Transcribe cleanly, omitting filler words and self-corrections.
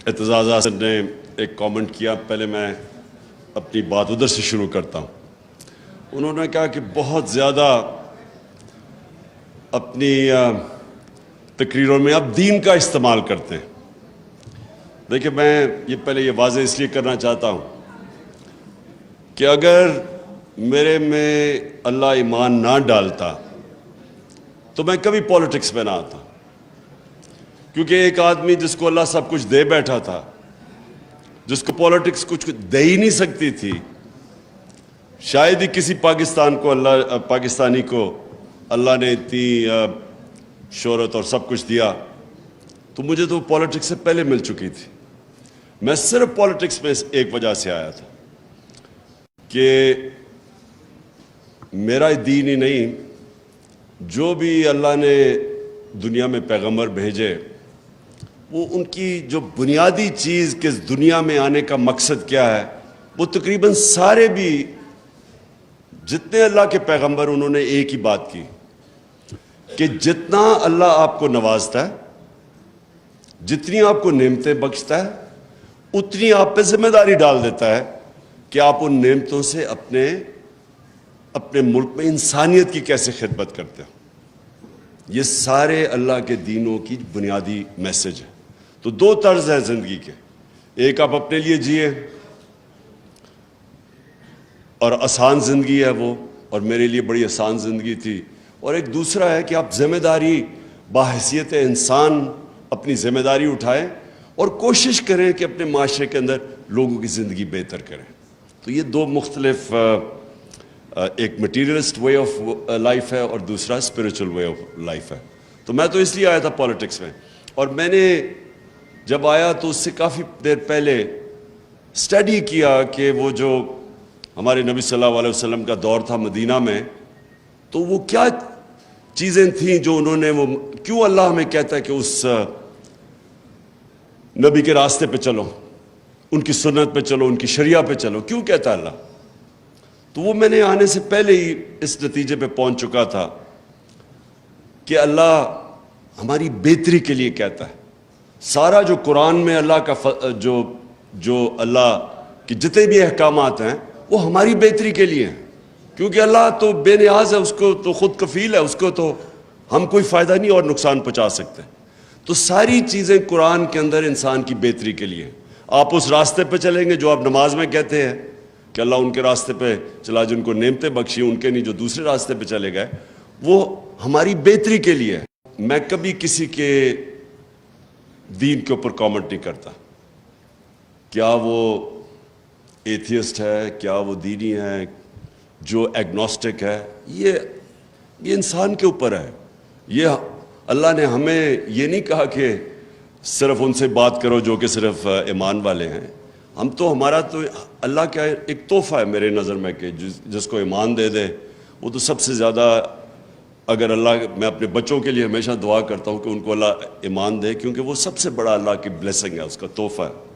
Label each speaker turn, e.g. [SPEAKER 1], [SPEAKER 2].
[SPEAKER 1] اعتزاز حسن نے ایک کامنٹ کیا، پہلے میں اپنی بات ادھر سے شروع کرتا ہوں۔ انہوں نے کہا کہ بہت زیادہ اپنی تقریروں میں اب دین کا استعمال کرتے ہیں۔ دیکھیں، میں یہ پہلے یہ واضح اس لیے کرنا چاہتا ہوں کہ اگر میرے میں اللہ ایمان نہ ڈالتا تو میں کبھی پولیٹکس میں نہ آتا، کیونکہ ایک آدمی جس کو اللہ سب کچھ دے بیٹھا تھا، جس کو پولیٹکس کچھ دے ہی نہیں سکتی تھی، شاید ہی کسی پاکستانی کو اللہ نے اتنی شہرت اور سب کچھ دیا، تو مجھے تو پولیٹکس سے پہلے مل چکی تھی۔ میں صرف پولیٹکس میں ایک وجہ سے آیا تھا کہ میرا دین ہی نہیں، جو بھی اللہ نے دنیا میں پیغمبر بھیجے، وہ ان کی جو بنیادی چیز کہ دنیا میں آنے کا مقصد کیا ہے، وہ تقریباً سارے بھی جتنے اللہ کے پیغمبر انہوں نے ایک ہی بات کی کہ جتنا اللہ آپ کو نوازتا ہے، جتنی آپ کو نعمتیں بخشتا ہے، اتنی آپ پہ ذمہ داری ڈال دیتا ہے کہ آپ ان نعمتوں سے اپنے ملک میں انسانیت کی کیسے خدمت کرتے ہیں۔ یہ سارے اللہ کے دینوں کی بنیادی میسج ہے۔ تو دو طرز ہیں زندگی کے، ایک آپ اپنے لیے جیے اور آسان زندگی ہے وہ، اور میرے لیے بڑی آسان زندگی تھی، اور ایک دوسرا ہے کہ آپ ذمہ داری بحیثیت انسان اپنی ذمہ داری اٹھائیں اور کوشش کریں کہ اپنے معاشرے کے اندر لوگوں کی زندگی بہتر کریں۔ تو یہ دو مختلف، ایک مٹیریلسٹ وے آف لائف ہے اور دوسرا اسپریچول وے آف لائف ہے۔ تو میں تو اس لیے آیا تھا پولیٹکس میں، اور میں نے جب آیا تو اس سے کافی دیر پہلے اسٹڈی کیا کہ وہ جو ہمارے نبی صلی اللہ علیہ وسلم کا دور تھا مدینہ میں، تو وہ کیا چیزیں تھیں جو انہوں نے، وہ کیوں اللہ ہمیں کہتا ہے کہ اس نبی کے راستے پہ چلو، ان کی سنت پہ چلو، ان کی شریعہ پہ چلو، کیوں کہتا ہے اللہ؟ تو وہ میں نے آنے سے پہلے ہی اس نتیجے پہ پہنچ چکا تھا کہ اللہ ہماری بہتری کے لیے کہتا ہے۔ سارا جو قرآن میں اللہ کا جو اللہ کے جتنے بھی احکامات ہیں وہ ہماری بہتری کے لیے ہیں، کیونکہ اللہ تو بے نیاز ہے، اس کو تو خود کفیل ہے، اس کو تو ہم کوئی فائدہ نہیں اور نقصان پہنچا سکتے۔ تو ساری چیزیں قرآن کے اندر انسان کی بہتری کے لیے ہیں۔ آپ اس راستے پہ چلیں گے جو آپ نماز میں کہتے ہیں کہ اللہ ان کے راستے پہ چلا جن کو نعمتیں بخشی، ان کے نہیں جو دوسرے راستے پہ چلے گئے، وہ ہماری بہتری کے لیے ہے۔ میں کبھی کسی کے دین کے اوپر کامنٹ نہیں کرتا، کیا وہ ایتھیسٹ ہے، کیا وہ دینی ہے، جو ایگنوسٹک ہے، یہ انسان کے اوپر ہے۔ یہ اللہ نے ہمیں یہ نہیں کہا کہ صرف ان سے بات کرو جو کہ صرف ایمان والے ہیں۔ ہم تو، ہمارا تو اللہ کا ایک تحفہ ہے میرے نظر میں کہ جس کو ایمان دے دے وہ تو سب سے زیادہ، اگر اللہ، میں اپنے بچوں کے لیے ہمیشہ دعا کرتا ہوں کہ ان کو اللہ ایمان دے، کیونکہ وہ سب سے بڑا اللہ کی بلیسنگ ہے، اس کا تحفہ ہے۔